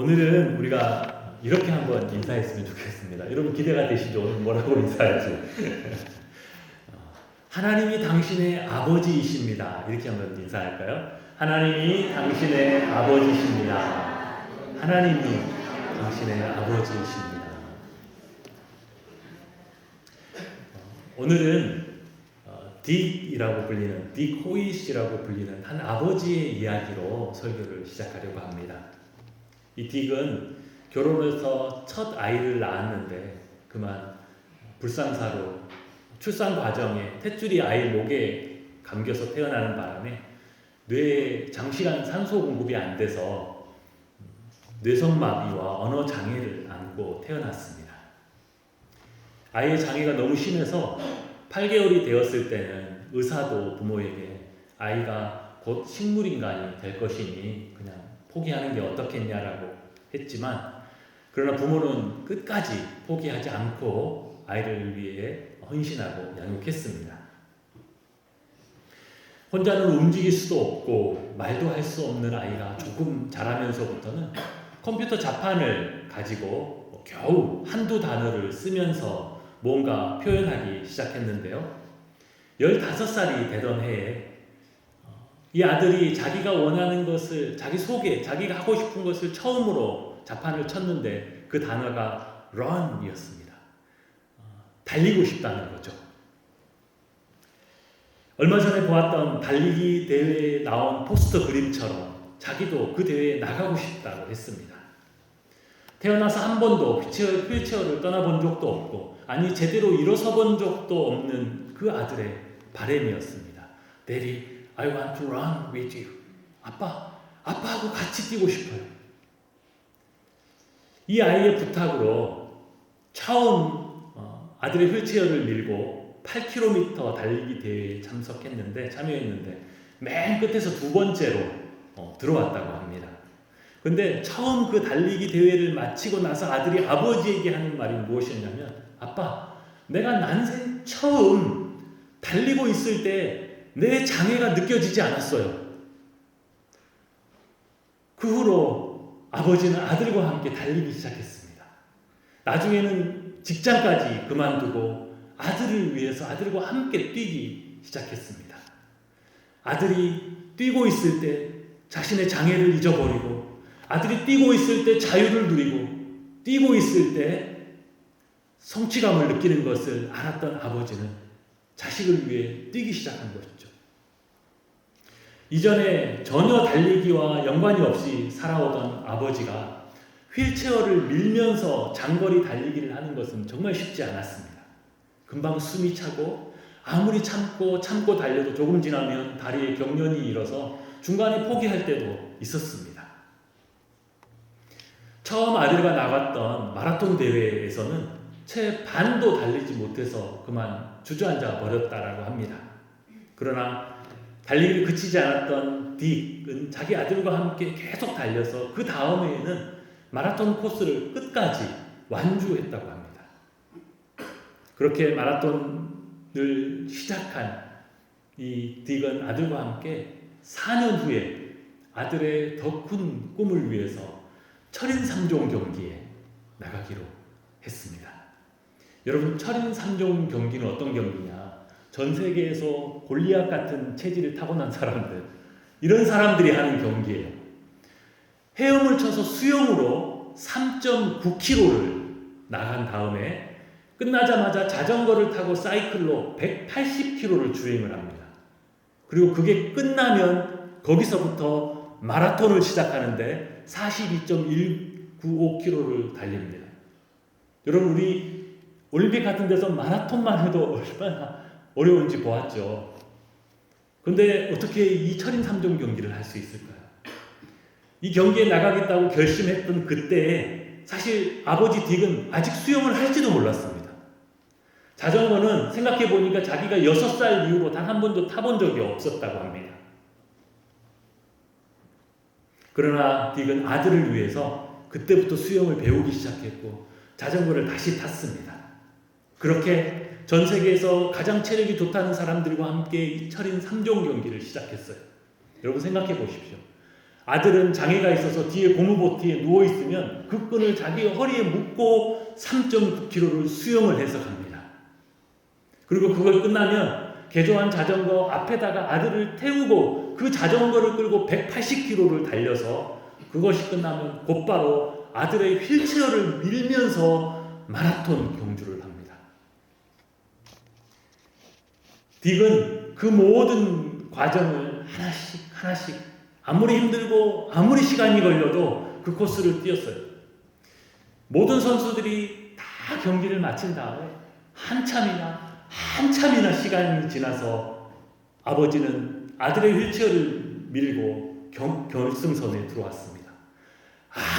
오늘은 우리가 이렇게 한번 인사했으면 좋겠습니다. 여러분 기대가 되시죠? 오늘 뭐라고 인사할지. 하나님이 당신의 아버지이십니다. 이렇게 한번 인사할까요? 하나님이 당신의 아버지이십니다. 하나님이 당신의 아버지이십니다. 오늘은 딕이라고 불리는 딕 호이시라고 불리는 한 아버지의 이야기로 설교를 시작하려고 합니다. 이 딕은 결혼해서 첫 아이를 낳았는데 그만 불상사로 출산 과정에 탯줄이 아이 목에 감겨서 태어나는 바람에 뇌에 장시간 산소 공급이 안 돼서 뇌성마비와 언어 장애를 안고 태어났습니다. 아이의 장애가 너무 심해서 8개월이 되었을 때는 의사도 부모에게 아이가 곧 식물인간이 될 것이니 그냥 포기하는 게 어떻겠냐라고 했지만, 그러나 부모는 끝까지 포기하지 않고 아이를 위해 헌신하고 양육했습니다. 혼자는 움직일 수도 없고 말도 할 수 없는 아이가 조금 자라면서부터는 컴퓨터 자판을 가지고 겨우 한두 단어를 쓰면서 뭔가 표현하기 시작했는데요. 15살이 되던 해에 이 아들이 자기가 원하는 것을, 자기 속에 자기가 하고 싶은 것을 처음으로 자판을 쳤는데 그 단어가 run 이었습니다. 달리고 싶다는 거죠. 얼마 전에 보았던 달리기 대회에 나온 포스터 그림처럼 자기도 그 대회에 나가고 싶다고 했습니다. 태어나서 한 번도 휠체어를 떠나본 적도 없고, 아니 제대로 일어서 본 적도 없는 그 아들의 바람이었습니다. Daddy, I want to run with you. 아빠하고 같이 뛰고 싶어요. 이 아이의 부탁으로 처음 아들의 휠체어를 밀고 8km 달리기 대회에 참여했는데 맨 끝에서 두 번째로 들어왔다고 합니다. 근데 처음 그 달리기 대회를 마치고 나서 아들이 아버지에게 하는 말이 무엇이었냐면, 아빠, 내가 난생 처음 달리고 있을 때 내 장애가 느껴지지 않았어요. 그 후로 아버지는 아들과 함께 달리기 시작했습니다. 나중에는 직장까지 그만두고 아들을 위해서 아들과 함께 뛰기 시작했습니다. 아들이 뛰고 있을 때 자신의 장애를 잊어버리고, 아들이 뛰고 있을 때 자유를 누리고, 뛰고 있을 때 성취감을 느끼는 것을 알았던 아버지는 자식을 위해 뛰기 시작한 것이죠. 이전에 전혀 달리기와 연관이 없이 살아오던 아버지가 휠체어를 밀면서 장거리 달리기를 하는 것은 정말 쉽지 않았습니다. 금방 숨이 차고 아무리 참고 달려도 조금 지나면 다리에 경련이 일어서 중간에 포기할 때도 있었습니다. 처음 아들과 나갔던 마라톤 대회에서는 채 반도 달리지 못해서 그만 주저앉아 버렸다라고 합니다. 그러나 달리기를 그치지 않았던 딕은 자기 아들과 함께 계속 달려서 그 다음에는 마라톤 코스를 끝까지 완주했다고 합니다. 그렇게 마라톤을 시작한 이 딕은 아들과 함께 4년 후에 아들의 더 큰 꿈을 위해서 철인 3종 경기에 나가기로 했습니다. 여러분, 철인 3종 경기는 어떤 경기냐? 전 세계에서 골리앗 같은 체질을 타고난 사람들, 이런 사람들이 하는 경기예요. 헤엄을 쳐서 수영으로 3.9km를 나간 다음에 끝나자마자 자전거를 타고 사이클로 180km를 주행을 합니다. 그리고 그게 끝나면 거기서부터 마라톤을 시작하는데 42.195km를 달립니다. 여러분, 우리 올림픽 같은 데서 마라톤만 해도 얼마나 어려운지 보았죠. 그런데 어떻게 이 철인 3종 경기를 할 수 있을까요? 이 경기에 나가겠다고 결심했던 그때에 사실 아버지 딕은 아직 수영을 할지도 몰랐습니다. 자전거는 생각해 보니까 자기가 6살 이후로 단 한 번도 타본 적이 없었다고 합니다. 그러나 딕은 아들을 위해서 그때부터 수영을 배우기 시작했고 자전거를 다시 탔습니다. 그렇게 전 세계에서 가장 체력이 좋다는 사람들과 함께 이 철인 3종 경기를 시작했어요. 여러분 생각해 보십시오. 아들은 장애가 있어서 뒤에 고무보트에 누워있으면 그 끈을 자기 허리에 묶고 3.9km를 수영을 해서 갑니다. 그리고 그걸 끝나면 개조한 자전거 앞에다가 아들을 태우고 그 자전거를 끌고 180km를 달려서 그것이 끝나면 곧바로 아들의 휠체어를 밀면서 마라톤 경주를 합니다. 딕은 그 모든 과정을 하나씩 아무리 힘들고 아무리 시간이 걸려도 그 코스를 뛰었어요. 모든 선수들이 다 경기를 마친 다음에 한참이나 시간이 지나서 아버지는 아들의 휠체어를 밀고 결승선에 들어왔습니다.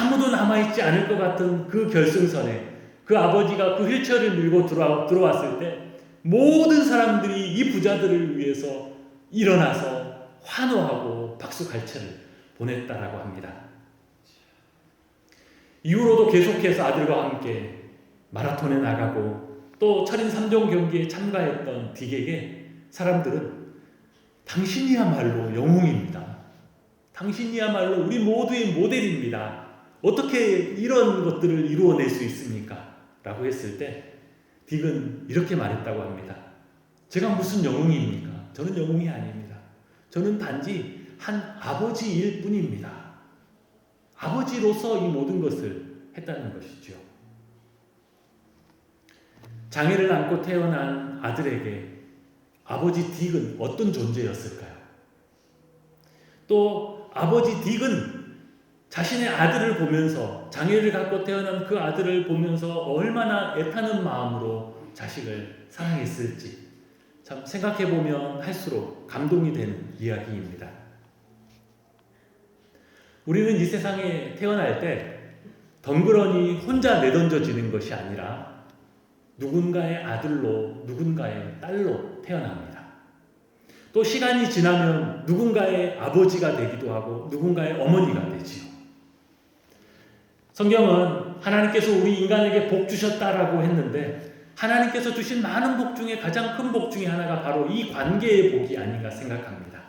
아무도 남아있지 않을 것 같은 그 결승선에 그 아버지가 그 휠체어를 밀고 들어왔을 때 모든 사람들이 이 부자들을 위해서 일어나서 환호하고 박수갈채를 보냈다라고 합니다. 이후로도 계속해서 아들과 함께 마라톤에 나가고 또 철인 3종 경기에 참가했던 딕에게 사람들은 당신이야말로 영웅입니다. 당신이야말로 우리 모두의 모델입니다. 어떻게 이런 것들을 이루어낼 수 있습니까? 라고 했을 때 딕은 이렇게 말했다고 합니다. 제가 무슨 영웅입니까? 저는 영웅이 아닙니다. 저는 단지 한 아버지일 뿐입니다. 아버지로서 이 모든 것을 했다는 것이죠. 장애를 안고 태어난 아들에게 아버지 딕은 어떤 존재였을까요? 또 아버지 딕은 자신의 아들을 보면서 장애를 갖고 태어난 그 아들을 보면서 얼마나 애타는 마음으로 자식을 사랑했을지 참 생각해보면 할수록 감동이 되는 이야기입니다. 우리는 이 세상에 태어날 때 덩그러니 혼자 내던져지는 것이 아니라 누군가의 아들로 누군가의 딸로 태어납니다. 또 시간이 지나면 누군가의 아버지가 되기도 하고 누군가의 어머니가 되지요. 성경은 하나님께서 우리 인간에게 복 주셨다라고 했는데 하나님께서 주신 많은 복 중에 가장 큰 복 중에 하나가 바로 이 관계의 복이 아닌가 생각합니다.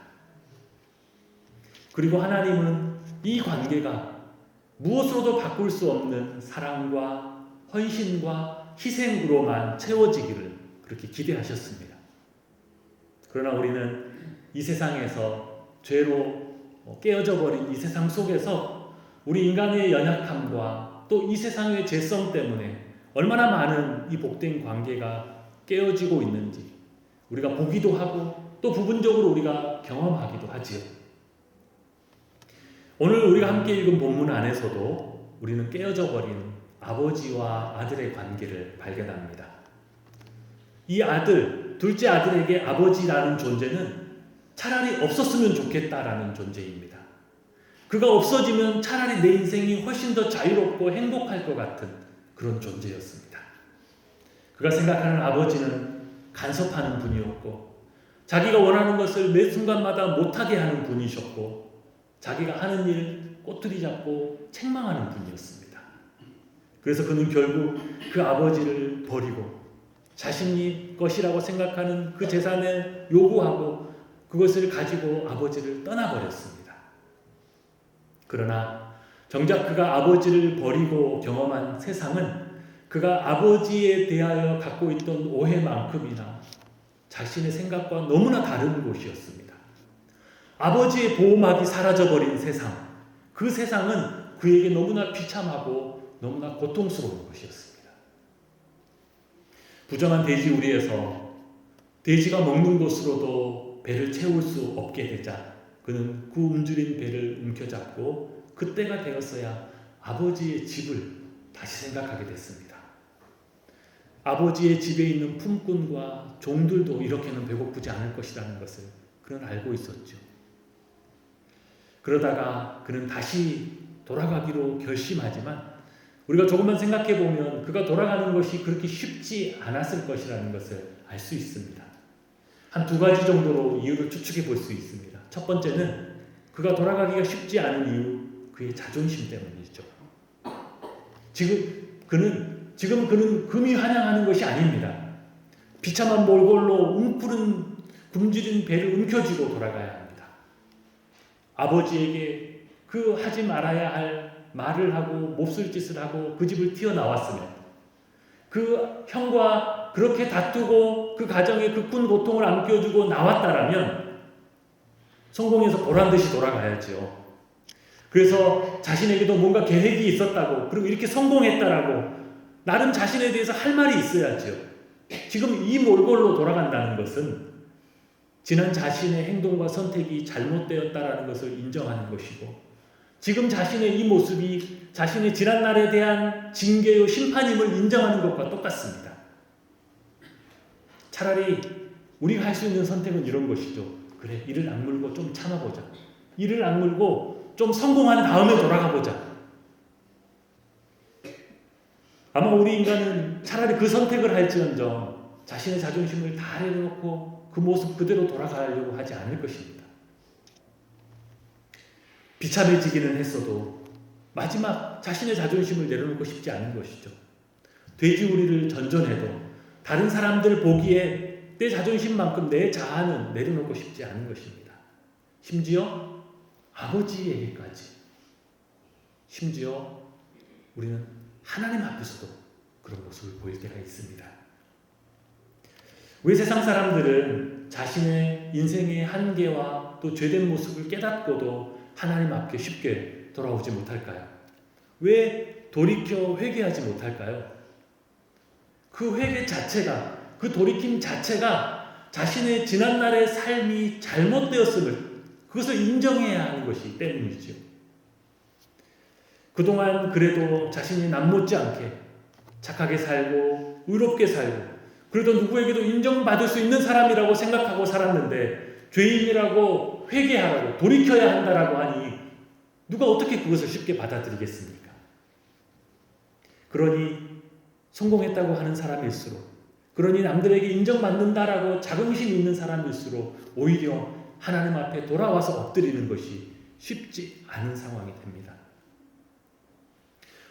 그리고 하나님은 이 관계가 무엇으로도 바꿀 수 없는 사랑과 헌신과 희생으로만 채워지기를 그렇게 기대하셨습니다. 그러나 우리는 이 세상에서 죄로 깨어져 버린 이 세상 속에서 우리 인간의 연약함과 또 이 세상의 죄성 때문에 얼마나 많은 이 복된 관계가 깨어지고 있는지 우리가 보기도 하고 또 부분적으로 우리가 경험하기도 하지요. 오늘 우리가 함께 읽은 본문 안에서도 우리는 깨어져 버린 아버지와 아들의 관계를 발견합니다. 이 아들, 둘째 아들에게 아버지라는 존재는 차라리 없었으면 좋겠다라는 존재입니다. 그가 없어지면 차라리 내 인생이 훨씬 더 자유롭고 행복할 것 같은 그런 존재였습니다. 그가 생각하는 아버지는 간섭하는 분이었고 자기가 원하는 것을 매 순간마다 못하게 하는 분이셨고 자기가 하는 일 꼬투리 잡고 책망하는 분이었습니다. 그래서 그는 결국 그 아버지를 버리고 자신이 것이라고 생각하는 그 재산을 요구하고 그것을 가지고 아버지를 떠나버렸습니다. 그러나 정작 그가 아버지를 버리고 경험한 세상은 그가 아버지에 대하여 갖고 있던 오해만큼이나 자신의 생각과 너무나 다른 곳이었습니다. 아버지의 보호막이 사라져버린 세상, 그 세상은 그에게 너무나 비참하고 너무나 고통스러운 것이었습니다. 부정한 돼지우리에서 돼지가 먹는 것으로도 배를 채울 수 없게 되자 그는 그 움츠린 배를 움켜잡고 그때가 되었어야 아버지의 집을 다시 생각하게 됐습니다. 아버지의 집에 있는 품꾼과 종들도 이렇게는 배고프지 않을 것이라는 것을 그는 알고 있었죠. 그러다가 그는 다시 돌아가기로 결심하지만 우리가 조금만 생각해 보면 그가 돌아가는 것이 그렇게 쉽지 않았을 것이라는 것을 알 수 있습니다. 한 두 가지 정도로 이유를 추측해 볼 수 있습니다. 첫 번째는 그가 돌아가기가 쉽지 않은 이유, 그의 자존심 때문이죠. 지금 그는 금이 환영하는 것이 아닙니다. 비참한 몰골로 굶주린 배를 움켜쥐고 돌아가야 합니다. 아버지에게 그 하지 말아야 할 말을 하고 몹쓸 짓을 하고 그 집을 튀어나왔으면, 그 형과 그렇게 다투고 그 가정에 그 큰 고통을 안겨주고 나왔다라면 성공해서 보란듯이 돌아가야죠. 그래서 자신에게도 뭔가 계획이 있었다고, 그리고 이렇게 성공했다라고 나름 자신에 대해서 할 말이 있어야죠. 지금 이 몰골로 돌아간다는 것은 지난 자신의 행동과 선택이 잘못되었다라는 것을 인정하는 것이고, 지금 자신의 이 모습이 자신의 지난날에 대한 징계요 심판임을 인정하는 것과 똑같습니다. 차라리 우리가 할 수 있는 선택은 이런 것이죠. 그래, 이를 악물고 좀 참아보자. 이를 악물고 좀 성공한 다음에 돌아가보자. 아마 우리 인간은 차라리 그 선택을 할지언정 자신의 자존심을 다 내려놓고 그 모습 그대로 돌아가려고 하지 않을 것입니다. 비참해지기는 했어도 마지막 자신의 자존심을 내려놓고 싶지 않은 것이죠. 돼지우리를 전전해도 다른 사람들 보기에 내 자존심만큼 내 자아는 내려놓고 싶지 않은 것입니다. 심지어 아버지에게까지, 심지어 우리는 하나님 앞에서도 그런 모습을 보일 때가 있습니다. 왜 세상 사람들은 자신의 인생의 한계와 또 죄된 모습을 깨닫고도 하나님 앞에 쉽게 돌아오지 못할까요? 왜 돌이켜 회개하지 못할까요? 그 회개 자체가, 그 돌이킴 자체가 자신의 지난날의 삶이 잘못되었음을, 그것을 인정해야 하는 것이기 때문이죠. 그동안 그래도 자신이 남못지 않게 착하게 살고 의롭게 살고 그래도 누구에게도 인정받을 수 있는 사람이라고 생각하고 살았는데, 죄인이라고 회개하라고 돌이켜야 한다라고 하니 누가 어떻게 그것을 쉽게 받아들이겠습니까? 그러니 성공했다고 하는 사람일수록, 그러니 남들에게 인정받는다라고 자긍심이 있는 사람일수록 오히려 하나님 앞에 돌아와서 엎드리는 것이 쉽지 않은 상황이 됩니다.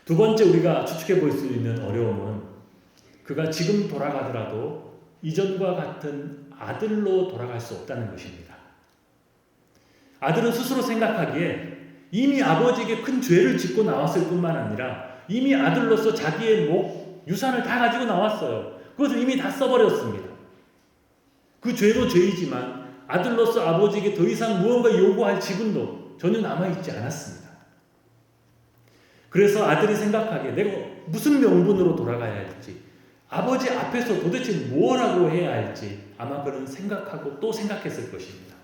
두 번째 우리가 추측해 볼 수 있는 어려움은, 그가 지금 돌아가더라도 이전과 같은 아들로 돌아갈 수 없다는 것입니다. 아들은 스스로 생각하기에 이미 아버지에게 큰 죄를 짓고 나왔을 뿐만 아니라 이미 아들로서 자기의 유산을 다 가지고 나왔어요. 그것을 이미 다 써버렸습니다. 그 죄도 죄이지만 아들로서 아버지에게 더 이상 무언가 요구할 지분도 전혀 남아있지 않았습니다. 그래서 아들이 생각하기에 내가 무슨 명분으로 돌아가야 할지, 아버지 앞에서 도대체 뭐라고 해야 할지 아마 그는 생각하고 또 생각했을 것입니다.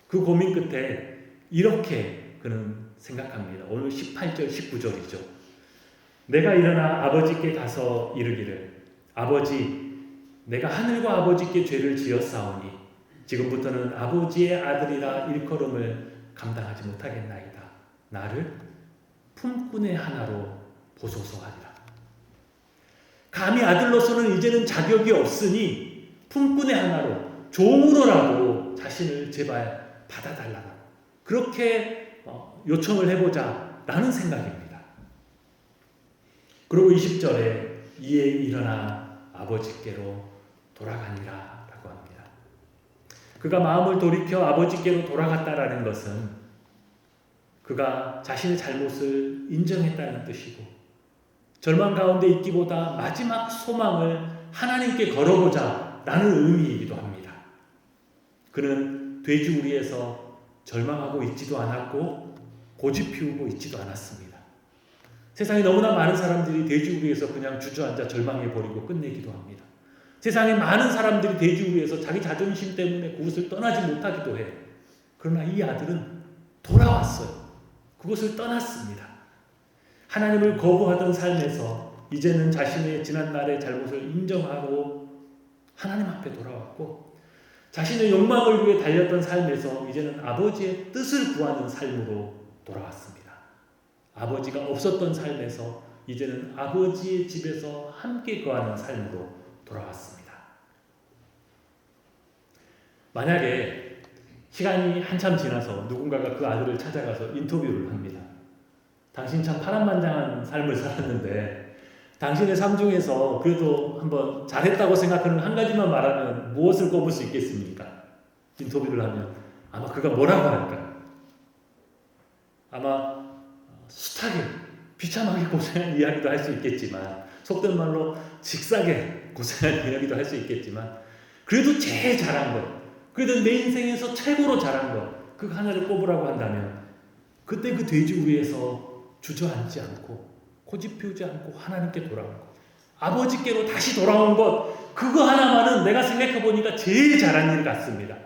그 고민 끝에 이렇게 그는 생각합니다. 오늘 18절 19절이죠. 내가 일어나 아버지께 가서 이르기를, 아버지, 내가 하늘과 아버지께 죄를 지었사오니 지금부터는 아버지의 아들이라 일컬음을 감당하지 못하겠나이다. 나를 품꾼의 하나로 보소서 하리라. 감히 아들로서는 이제는 자격이 없으니 품꾼의 하나로, 종으로라도 자신을 제발 받아달라고 그렇게 요청을 해보자 라는 생각입니다. 그리고 20절에 이에 일어나 아버지께로 돌아가니라 라고 합니다. 그가 마음을 돌이켜 아버지께로 돌아갔다라는 것은 그가 자신의 잘못을 인정했다는 뜻이고, 절망 가운데 있기보다 마지막 소망을 하나님께 걸어보자 라는 의미이기도 합니다. 그는 돼지우리에서 절망하고 있지도 않았고 고집 피우고 있지도 않았습니다. 세상에 너무나 많은 사람들이 돼지우리에서 그냥 주저앉아 절망해버리고 끝내기도 합니다. 세상에 많은 사람들이 돼지우리에서 자기 자존심 때문에 그곳을 떠나지 못하기도 해요. 그러나 이 아들은 돌아왔어요. 그곳을 떠났습니다. 하나님을 거부하던 삶에서 이제는 자신의 지난날의 잘못을 인정하고 하나님 앞에 돌아왔고, 자신의 욕망을 위해 달렸던 삶에서 이제는 아버지의 뜻을 구하는 삶으로 돌아왔습니다. 아버지가 없었던 삶에서 이제는 아버지의 집에서 함께 거하는 삶으로 돌아왔습니다. 만약에 시간이 한참 지나서 누군가가 그 아들을 찾아가서 인터뷰를 합니다. 당신 참 파란만장한 삶을 살았는데 당신의 삶 중에서 그래도 한번 잘했다고 생각하는 한 가지만 말하면 무엇을 꼽을 수 있겠습니까? 인터뷰를 하면 아마 그가 뭐라고 할까요? 아마 숱하게 비참하게 고생한 이야기도 할 수 있겠지만, 속된 말로 직사게 고생한 이야기도 할 수 있겠지만, 그래도 제일 잘한 것, 그래도 내 인생에서 최고로 잘한 것, 그 하나를 꼽으라고 한다면 그때 그 돼지우리에서 주저앉지 않고 고집 피우지 않고 하나님께 돌아온 것, 아버지께로 다시 돌아온 것, 그거 하나만은 내가 생각해 보니까 제일 잘한 일 같습니다.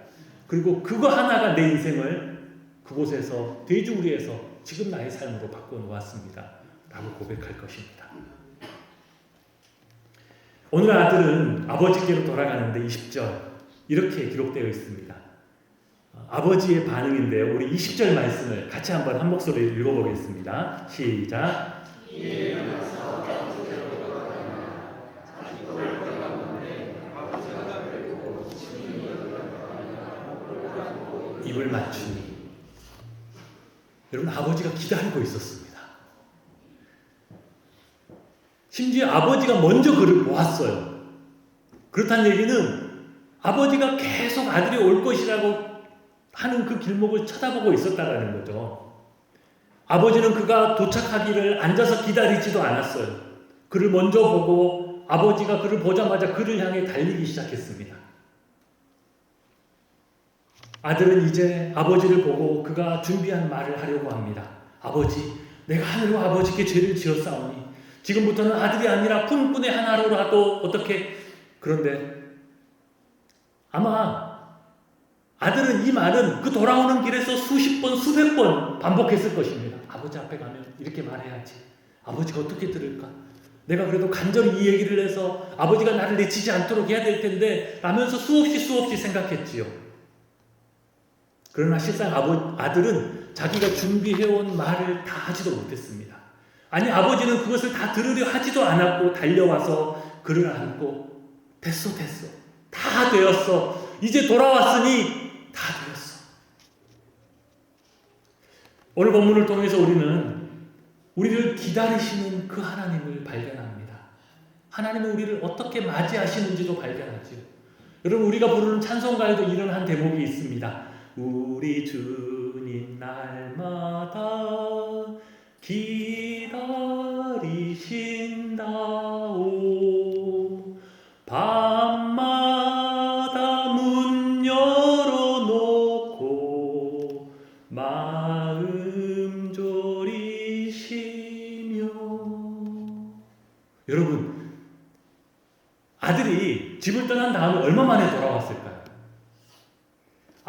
그리고 그거 하나가 내 인생을 그곳에서, 돼지우리에서 지금 나의 삶으로 바꿔놓았습니다 라고 고백할 것입니다. 오늘 아들은 아버지께로 돌아가는데 20절 이렇게 기록되어 있습니다. 아버지의 반응인데요, 우리 20절 말씀을 같이 한번 한 목소리로 읽어보겠습니다. 시작. 입을 맞추니. 여러분, 아버지가 기다리고 있었습니다. 심지어 아버지가 먼저 그를 보았어요. 그렇다는 얘기는 아버지가 계속 아들이 올 것이라고 하는 그 길목을 쳐다보고 있었다라는 거죠. 아버지는 그가 도착하기를 앉아서 기다리지도 않았어요. 그를 먼저 보고 아버지가 그를 보자마자 그를 향해 달리기 시작했습니다. 아들은 이제 아버지를 보고 그가 준비한 말을 하려고 합니다. 아버지, 내가 하늘과 아버지께 죄를 지었사오니 지금부터는 아들이 아니라 품꾼의 하나로라도 어떻게. 그런데 아마 아들은 이 말은 그 돌아오는 길에서 수십 번, 수백 번 반복했을 것입니다. 아버지 앞에 가면 이렇게 말해야지. 아버지가 어떻게 들을까? 내가 그래도 간절히 이 얘기를 해서 아버지가 나를 내치지 않도록 해야 될 텐데 라면서 수없이 생각했지요. 그러나 실상 아들은 자기가 준비해온 말을 다 하지도 못했습니다. 아니, 아버지는 그것을 다 들으려 하지도 않았고 달려와서 그를 안고 됐어. 다 되었어. 이제 돌아왔으니 다 되었어. 오늘 본문을 통해서 우리를 기다리시는 그 하나님을 발견합니다. 하나님은 우리를 어떻게 맞이하시는지도 발견하지요. 여러분, 우리가 부르는 찬송가에도 이런 한 대목이 있습니다. 우리 주님 날마다 기다리신다오. 밤마다 문 열어놓고 마음 졸이시며. 여러분, 아들이 집을 떠난 다음에 얼마 만에 돌아왔을까요?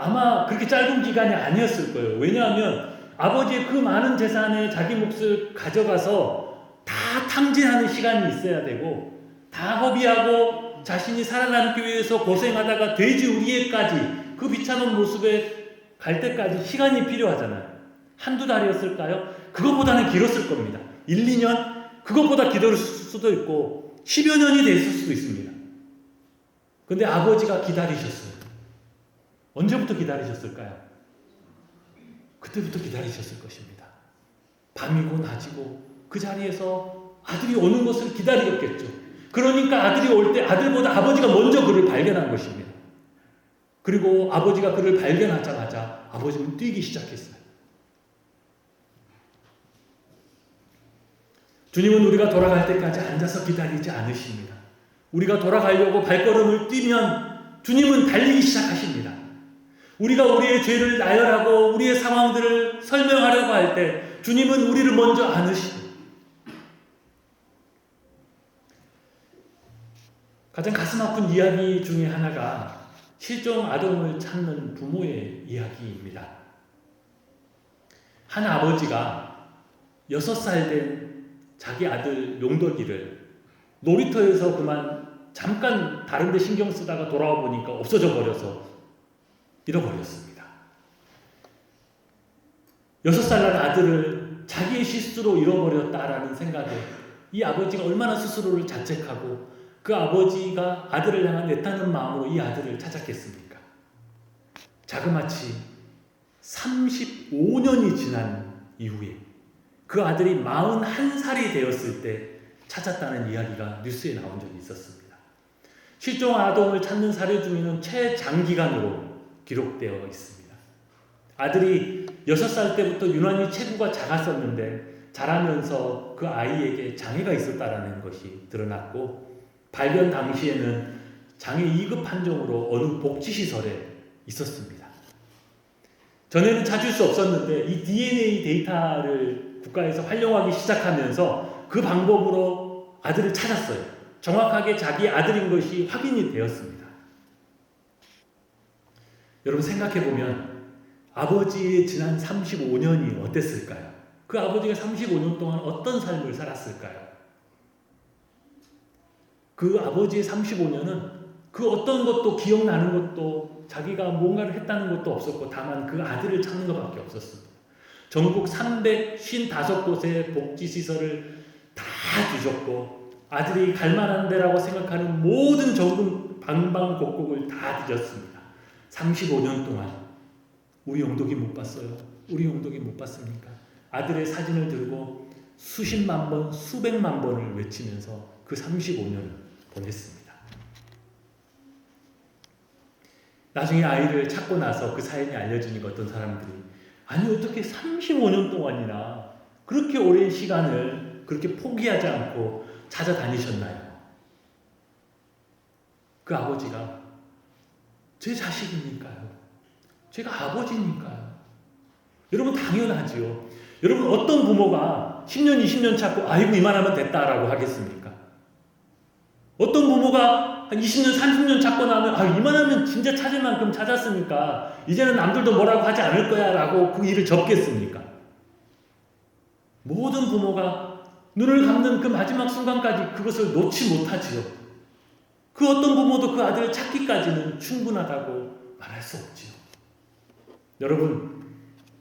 아마 그렇게 짧은 기간이 아니었을 거예요. 왜냐하면 아버지의 그 많은 재산에 자기 몫을 가져가서 다 탕진하는 시간이 있어야 되고, 다 허비하고 자신이 살아남기 위해서 고생하다가 돼지우리에까지 그 비참한 모습에 갈 때까지 시간이 필요하잖아요. 한두 달이었을까요? 그것보다는 길었을 겁니다. 1, 2년? 그것보다 기다릴 수도 있고 10여 년이 됐을 수도 있습니다. 근데 아버지가 기다리셨어요. 언제부터 기다리셨을까요? 그때부터 기다리셨을 것입니다. 밤이고 낮이고 그 자리에서 아들이 오는 것을 기다리셨겠죠. 그러니까 아들이 올 때 아들보다 아버지가 먼저 그를 발견한 것입니다. 그리고 아버지가 그를 발견하자마자 아버지는 뛰기 시작했어요. 주님은 우리가 돌아갈 때까지 앉아서 기다리지 않으십니다. 우리가 돌아가려고 발걸음을 뛰면 주님은 달리기 시작하십니다. 우리가 우리의 죄를 나열하고 우리의 상황들을 설명하려고 할 때 주님은 우리를 먼저 안으시고, 가장 가슴 아픈 이야기 중에 하나가 실종 아동을 찾는 부모의 이야기입니다. 한 아버지가 6살 된 자기 아들 용덕이를 놀이터에서 그만 잠깐 다른 데 신경 쓰다가 돌아와 보니까 없어져 버려서 잃어버렸습니다. 6살 난 아들을 자기의 실수로 잃어버렸다라는 생각에 이 아버지가 얼마나 스스로를 자책하고 그 아버지가 아들을 향한 애타는 마음으로 이 아들을 찾았겠습니까? 자그마치 35년이 지난 이후에 그 아들이 41살이 되었을 때 찾았다는 이야기가 뉴스에 나온 적이 있었습니다. 실종 아동을 찾는 사례 중에는 최장기간으로 기록되어 있습니다. 아들이 6살 때부터 유난히 체구가 작았었는데 자라면서 그 아이에게 장애가 있었다라는 것이 드러났고, 발견 당시에는 장애 2급 판정으로 어느 복지시설에 있었습니다. 전에는 찾을 수 없었는데 이 DNA 데이터를 국가에서 활용하기 시작하면서 그 방법으로 아들을 찾았어요. 정확하게 자기 아들인 것이 확인이 되었습니다. 여러분 생각해보면 아버지의 지난 35년이 어땠을까요? 그 아버지가 35년 동안 어떤 삶을 살았을까요? 그 아버지의 35년은 그 어떤 것도 기억나는 것도 자기가 뭔가를 했다는 것도 없었고 다만 그 아들을 찾는 것밖에 없었습니다. 전국 355곳의 복지시설을 다 뒤졌고 아들이 갈 만한 데라고 생각하는 모든 전국 방방곡곡을 다 뒤졌습니다. 35년 동안 우리 용독이 못 봤어요. 우리 용독이 못 봤습니까? 아들의 사진을 들고 수십만 번, 수백만 번을 외치면서 그 35년을 보냈습니다. 나중에 아이를 찾고 나서 그 사연이 알려지니까 어떤 사람들이 아니 어떻게 35년 동안이나 그렇게 오랜 시간을 그렇게 포기하지 않고 찾아다니셨나요? 그 아버지가 제 자식이니까요. 제가 아버지니까요. 여러분 당연하지요. 여러분 어떤 부모가 10년, 20년 찾고 아이고 이만하면 됐다라고 하겠습니까? 어떤 부모가 한 20년, 30년 찾고 나면 이만하면 진짜 찾을 만큼 찾았으니까 이제는 남들도 뭐라고 하지 않을 거야 라고 그 일을 접겠습니까? 모든 부모가 눈을 감는 그 마지막 순간까지 그것을 놓지 못하지요. 그 어떤 부모도 그 아들을 찾기까지는 충분하다고 말할 수 없지요. 여러분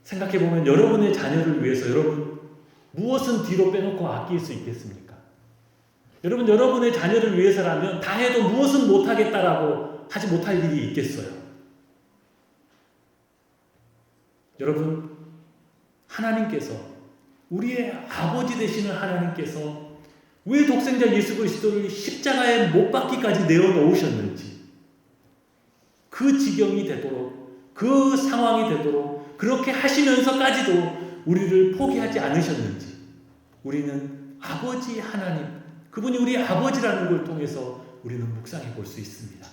생각해보면 여러분의 자녀를 위해서 여러분 무엇은 뒤로 빼놓고 아낄 수 있겠습니까? 여러분 여러분의 자녀를 위해서라면 다 해도 무엇은 못하겠다라고 하지 못할 일이 있겠어요? 여러분 하나님께서 우리의 아버지 되시는 하나님께서 왜 독생자 예수 그리스도를 십자가에 못 박기까지 내어놓으셨는지, 그 지경이 되도록 그 상황이 되도록 그렇게 하시면서까지도 우리를 포기하지 않으셨는지 우리는 아버지 하나님, 그분이 우리 아버지라는 걸 통해서 우리는 묵상해 볼 수 있습니다.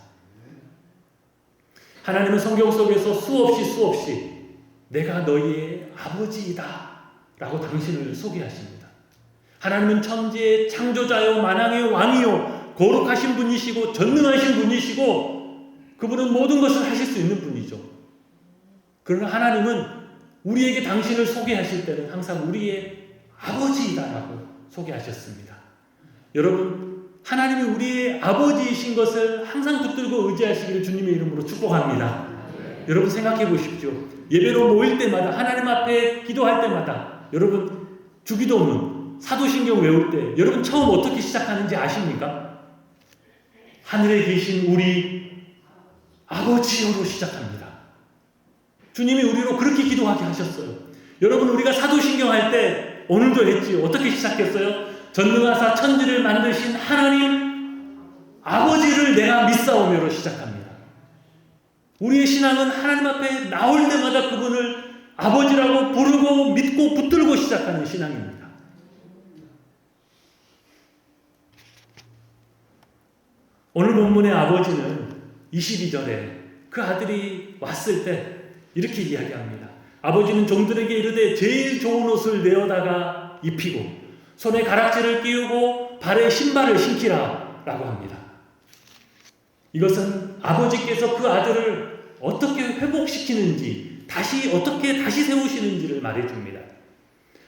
하나님은 성경 속에서 수없이 내가 너희의 아버지이다 라고 당신을 소개하십니다. 하나님은 천지의 창조자요 만왕의 왕이요 거룩하신 분이시고 전능하신 분이시고 그분은 모든 것을 하실 수 있는 분이죠. 그러나 하나님은 우리에게 당신을 소개하실 때는 항상 우리의 아버지이다라고 소개하셨습니다. 여러분 하나님이 우리의 아버지이신 것을 항상 붙들고 의지하시기를 주님의 이름으로 축복합니다. 여러분 생각해 보십시오. 예배로 모일 때마다 하나님 앞에 기도할 때마다 여러분 주기도문 사도신경 외울 때 여러분 처음 어떻게 시작하는지 아십니까? 하늘에 계신 우리 아버지여로 시작합니다. 주님이 우리로 그렇게 기도하게 하셨어요. 여러분 우리가 사도신경 할 때 오늘도 했지요. 어떻게 시작했어요? 전능하사 천지를 만드신 하나님 아버지를 내가 믿사오며로 시작합니다. 우리의 신앙은 하나님 앞에 나올 때마다 그분을 아버지라고 부르고 믿고 붙들고 시작하는 신앙입니다. 오늘 본문의 아버지는 22절에 그 아들이 왔을 때 이렇게 이야기합니다. 아버지는 종들에게 이르되 제일 좋은 옷을 내어다가 입히고 손에 가락지를 끼우고 발에 신발을 신기라 라고 합니다. 이것은 아버지께서 그 아들을 어떻게 회복시키는지 어떻게 다시 세우시는지를 말해줍니다.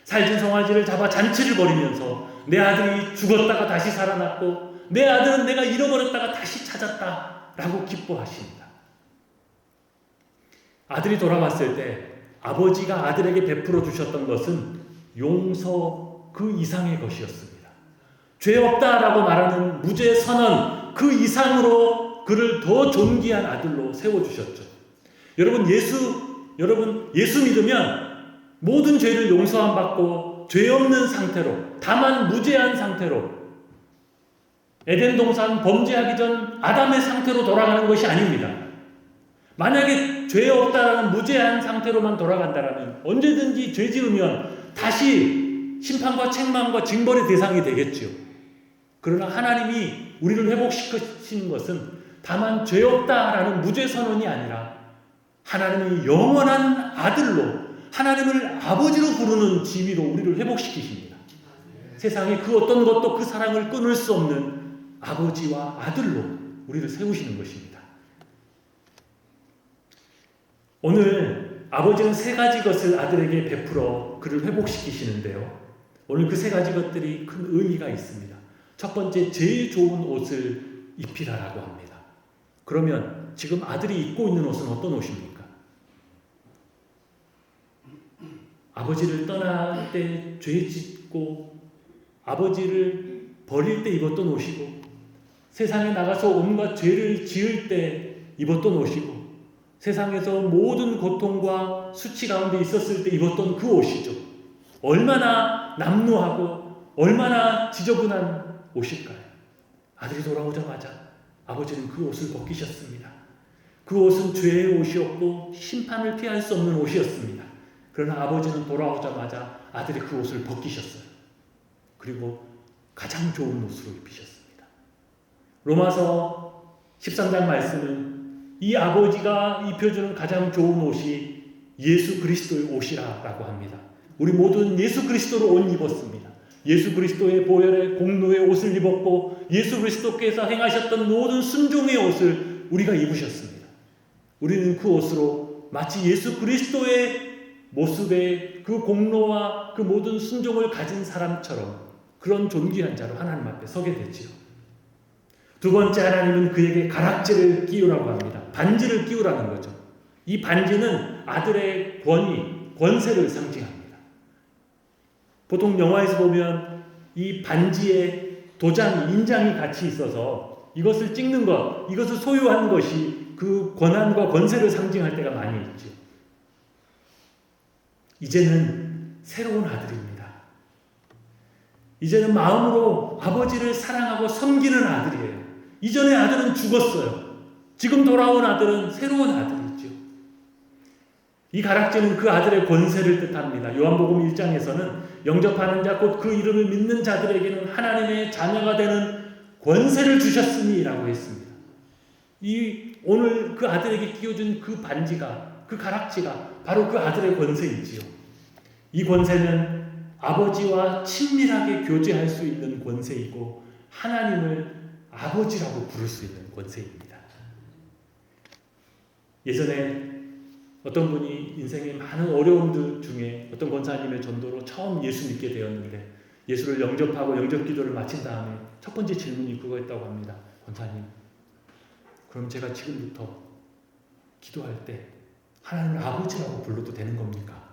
살찐 송아지를 잡아 잔치를 벌이면서 내 아들이 죽었다가 다시 살아났고 내 아들은 내가 잃어버렸다가 다시 찾았다 라고 기뻐하십니다. 아들이 돌아왔을 때 아버지가 아들에게 베풀어 주셨던 것은 용서 그 이상의 것이었습니다. 죄 없다라고 말하는 무죄 선언 그 이상으로 그를 더 존귀한 아들로 세워주셨죠. 여러분 예수 믿으면 모든 죄를 용서함 받고 죄 없는 상태로 다만 무죄한 상태로 에덴 동산 범죄하기 전 아담의 상태로 돌아가는 것이 아닙니다. 만약에 죄 없다라는 무죄한 상태로만 돌아간다라면 언제든지 죄 지으면 다시 심판과 책망과 징벌의 대상이 되겠지요. 그러나 하나님이 우리를 회복시키시는 것은 다만 죄 없다라는 무죄 선언이 아니라 하나님의 영원한 아들로 하나님을 아버지로 부르는 지위로 우리를 회복시키십니다. 세상에 그 어떤 것도 그 사랑을 끊을 수 없는 아버지와 아들로 우리를 세우시는 것입니다. 오늘 아버지는 세 가지 것을 아들에게 베풀어 그를 회복시키시는데요. 오늘 그 세 가지 것들이 큰 의미가 있습니다. 첫 번째, 제일 좋은 옷을 입히라라고 합니다. 그러면 지금 아들이 입고 있는 옷은 어떤 옷입니까? 아버지를 떠날 때 죄 짓고 아버지를 버릴 때 입었던 옷이고 세상에 나가서 온갖 죄를 지을 때 입었던 옷이고 세상에서 모든 고통과 수치 가운데 있었을 때 입었던 그 옷이죠. 얼마나 남루하고 얼마나 지저분한 옷일까요? 아들이 돌아오자마자 아버지는 그 옷을 벗기셨습니다. 그 옷은 죄의 옷이었고 심판을 피할 수 없는 옷이었습니다. 그러나 아버지는 돌아오자마자 아들이 그 옷을 벗기셨어요. 그리고 가장 좋은 옷으로 입히셨습니다. 로마서 13장 말씀은 이 아버지가 입혀주는 가장 좋은 옷이 예수 그리스도의 옷이라고 합니다. 우리 모두는 예수 그리스도로 옷 입었습니다. 예수 그리스도의 보혈의 공로의 옷을 입었고 예수 그리스도께서 행하셨던 모든 순종의 옷을 우리가 입으셨습니다. 우리는 그 옷으로 마치 예수 그리스도의 모습의 그 공로와 그 모든 순종을 가진 사람처럼 그런 존귀한 자로 하나님 앞에 서게 되지요. 두 번째, 하나님은 그에게 가락지를 끼우라고 합니다. 반지를 끼우라는 거죠. 이 반지는 아들의 권위, 권세를 상징합니다. 보통 영화에서 보면 이 반지에 도장, 인장이 같이 있어서 이것을 찍는 것, 이것을 소유한 것이 그 권한과 권세를 상징할 때가 많이 있죠. 이제는 새로운 아들입니다. 이제는 마음으로 아버지를 사랑하고 섬기는 아들이에요. 이전의 아들은 죽었어요. 지금 돌아온 아들은 새로운 아들이죠. 이 가락지는 그 아들의 권세를 뜻합니다. 요한복음 1장에서는 영접하는 자 곧 그 이름을 믿는 자들에게는 하나님의 자녀가 되는 권세를 주셨으니 라고 했습니다. 오늘 그 아들에게 끼워준 그 반지가, 그 가락지가 바로 그 아들의 권세이지요. 이 권세는 아버지와 친밀하게 교제할 수 있는 권세이고 하나님을 아버지라고 부를 수 있는 권세입니다. 예전에 어떤 분이 인생의 많은 어려움들 중에 어떤 권사님의 전도로 처음 예수 믿게 되었는데 예수를 영접하고 영접 기도를 마친 다음에 첫 번째 질문이 그거였다고 합니다. 권사님, 그럼 제가 지금부터 기도할 때 하나님을 아버지라고 불러도 되는 겁니까?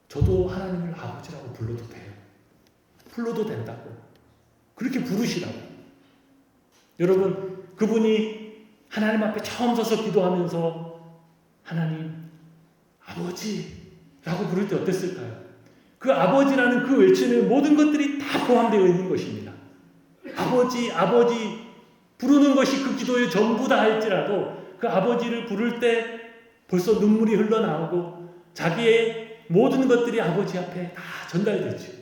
저도 하나님을 아버지라고 불러도 돼요. 불러도 된다고. 그렇게 부르시라고. 여러분, 그분이 하나님 앞에 처음 서서 기도하면서 하나님, 아버지라고 부를 때 어땠을까요? 그 아버지라는 그 외침에 모든 것들이 다 포함되어 있는 것입니다. 아버지, 아버지 부르는 것이 그 기도의 전부다 할지라도 그 아버지를 부를 때 벌써 눈물이 흘러나오고 자기의 모든 것들이 아버지 앞에 다 전달되죠.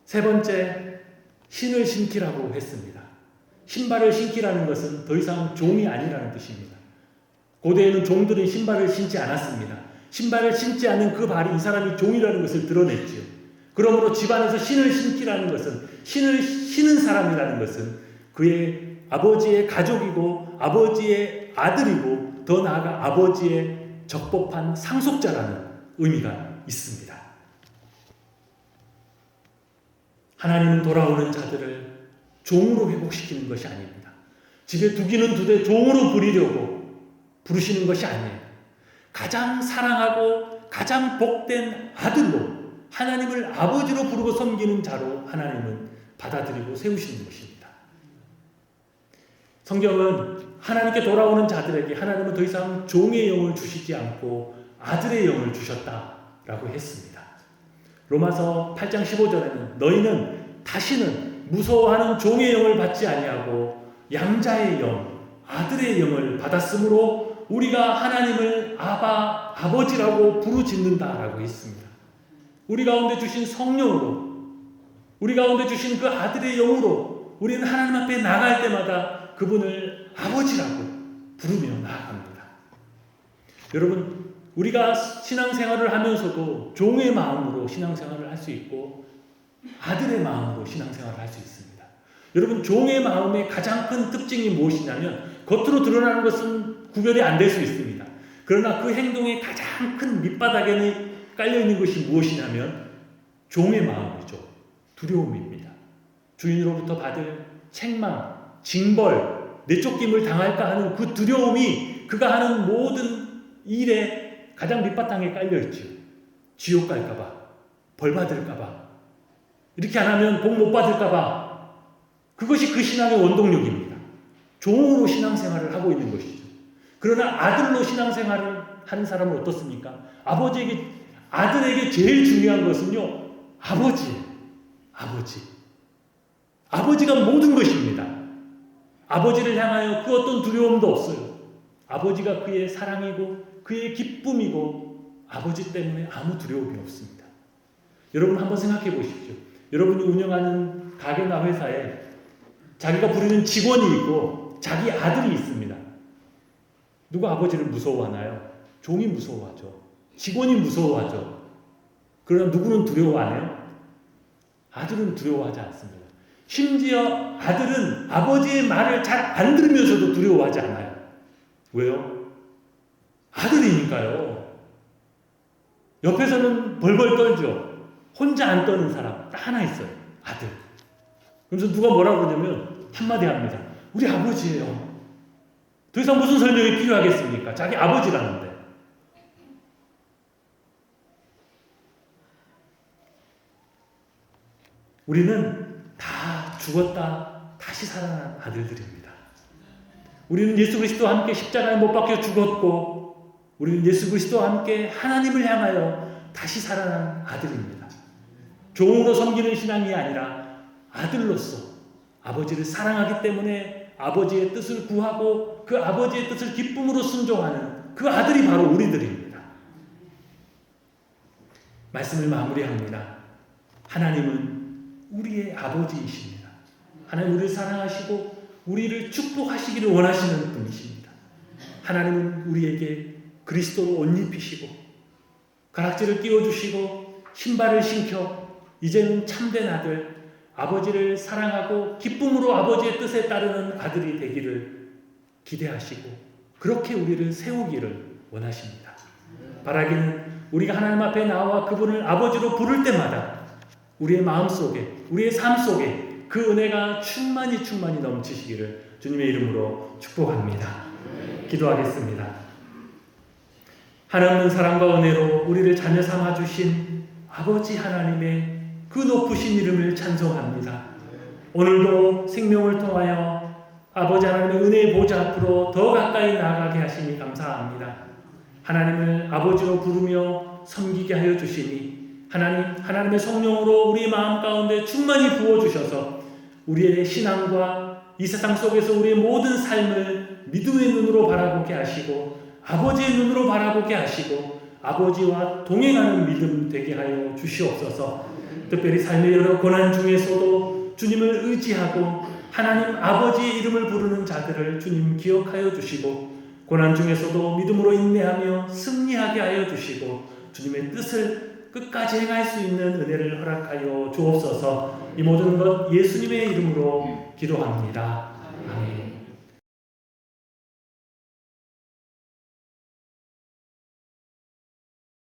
세 번째, 신을 신기라고 했습니다. 신발을 신기라는 것은 더 이상 종이 아니라는 뜻입니다. 고대에는 종들은 신발을 신지 않았습니다. 신발을 신지 않은 그 발이 이 사람이 종이라는 것을 드러냈지요. 그러므로 집안에서 신을 신기라는 것은, 신을 신은 사람이라는 것은 그의 아버지의 가족이고 아버지의 아들이고 더 나아가 아버지의 적법한 상속자라는 의미가 있습니다. 하나님은 돌아오는 자들을 종으로 회복시키는 것이 아닙니다. 집에 두기는 두되 종으로 부리려고 부르시는 것이 아니에요. 가장 사랑하고 가장 복된 아들로 하나님을 아버지로 부르고 섬기는 자로 하나님은 받아들이고 세우시는 것입니다. 성경은 하나님께 돌아오는 자들에게 하나님은 더 이상 종의 영을 주시지 않고 아들의 영을 주셨다라고 했습니다. 로마서 8장 15절에는 너희는 다시는 무서워하는 종의 영을 받지 아니하고 양자의 영, 아들의 영을 받았으므로 우리가 하나님을 아바, 아버지라고 부르짖는다라고 했습니다. 우리 가운데 주신 성령으로, 우리 가운데 주신 그 아들의 영으로 우리는 하나님 앞에 나갈 때마다 그분을 아버지라고 부르며 나아갑니다. 여러분, 우리가 신앙생활을 하면서도 종의 마음으로 신앙생활을 할 수 있고 아들의 마음으로 신앙생활을 할 수 있습니다. 여러분, 종의 마음의 가장 큰 특징이 무엇이냐면 겉으로 드러나는 것은 구별이 안 될 수 있습니다. 그러나 그 행동의 가장 큰 밑바닥에는 깔려있는 것이 무엇이냐면 종의 마음이죠. 두려움입니다. 주인으로부터 받을 책망, 징벌, 내쫓김을 당할까 하는 그 두려움이 그가 하는 모든 일에 가장 밑바탕에 깔려있죠. 지옥 갈까봐, 벌 받을까봐, 이렇게 안 하면 복 못 받을까봐. 그것이 그 신앙의 원동력입니다. 종으로 신앙생활을 하고 있는 것이죠. 그러나 아들로 신앙생활을 하는 사람은 어떻습니까? 아들에게 제일 중요한 것은요, 아버지예요. 아버지. 아버지가 모든 것입니다. 아버지를 향하여 그 어떤 두려움도 없어요. 아버지가 그의 사랑이고 그의 기쁨이고 아버지 때문에 아무 두려움이 없습니다. 여러분 한번 생각해 보십시오. 여러분이 운영하는 가게나 회사에 자기가 부르는 직원이 있고 자기 아들이 있습니다. 누가 아버지를 무서워하나요? 종이 무서워하죠. 직원이 무서워하죠. 그러나 누구는 두려워 안 해요? 아들은 두려워하지 않습니다. 심지어 아들은 아버지의 말을 잘 안 들으면서도 두려워하지 않아요. 왜요? 아들이니까요. 옆에서는 벌벌 떨죠. 혼자 안 떠는 사람 딱 하나 있어요. 아들. 그래서 누가 뭐라고 그러냐면 한마디 합니다. 우리 아버지예요. 더 이상 무슨 설명이 필요하겠습니까? 자기 아버지라는데. 우리는 다 죽었다 다시 살아난 아들들입니다. 우리는 예수 그리스도와 함께 십자가에 못 박혀 죽었고 우리는 예수 그리스도와 함께 하나님을 향하여 다시 살아난 아들입니다. 종으로 섬기는 신앙이 아니라 아들로서 아버지를 사랑하기 때문에 아버지의 뜻을 구하고 그 아버지의 뜻을 기쁨으로 순종하는 그 아들이 바로 우리들입니다. 말씀을 마무리합니다. 하나님은 우리의 아버지이십니다. 하나님 우리를 사랑하시고 우리를 축복하시기를 원하시는 분이십니다. 하나님은 우리에게 그리스도로 옷 입히시고 가락지를 끼워주시고 신발을 신겨 이제는 참된 아들, 아버지를 사랑하고 기쁨으로 아버지의 뜻에 따르는 아들이 되기를 기대하시고 그렇게 우리를 세우기를 원하십니다. 바라기는 우리가 하나님 앞에 나와 그분을 아버지로 부를 때마다 우리의 마음속에, 우리의 삶 속에 그 은혜가 충만히 넘치시기를 주님의 이름으로 축복합니다. 기도하겠습니다. 하나님은 사랑과 은혜로 우리를 자녀 삼아 주신 아버지 하나님의 그 높으신 이름을 찬송합니다. 오늘도 생명을 통하여 아버지 하나님의 은혜의 보좌 앞으로 더 가까이 나아가게 하시니 감사합니다. 하나님을 아버지로 부르며 섬기게 하여 주시니 하나님의 성령으로 우리 마음 가운데 충만히 부어주셔서 우리의 신앙과 이 세상 속에서 우리의 모든 삶을 믿음의 눈으로 바라보게 하시고 아버지의 눈으로 바라보게 하시고 아버지와 동행하는 믿음 되게 하여 주시옵소서. 특별히 삶의 여러 고난 중에서도 주님을 의지하고 하나님 아버지의 이름을 부르는 자들을 주님 기억하여 주시고 고난 중에서도 믿음으로 인내하며 승리하게 하여 주시고 주님의 뜻을 끝까지 행할 수 있는 은혜를 허락하여 주옵소서. 이 모든 것 예수님의 이름으로 기도합니다. 아멘.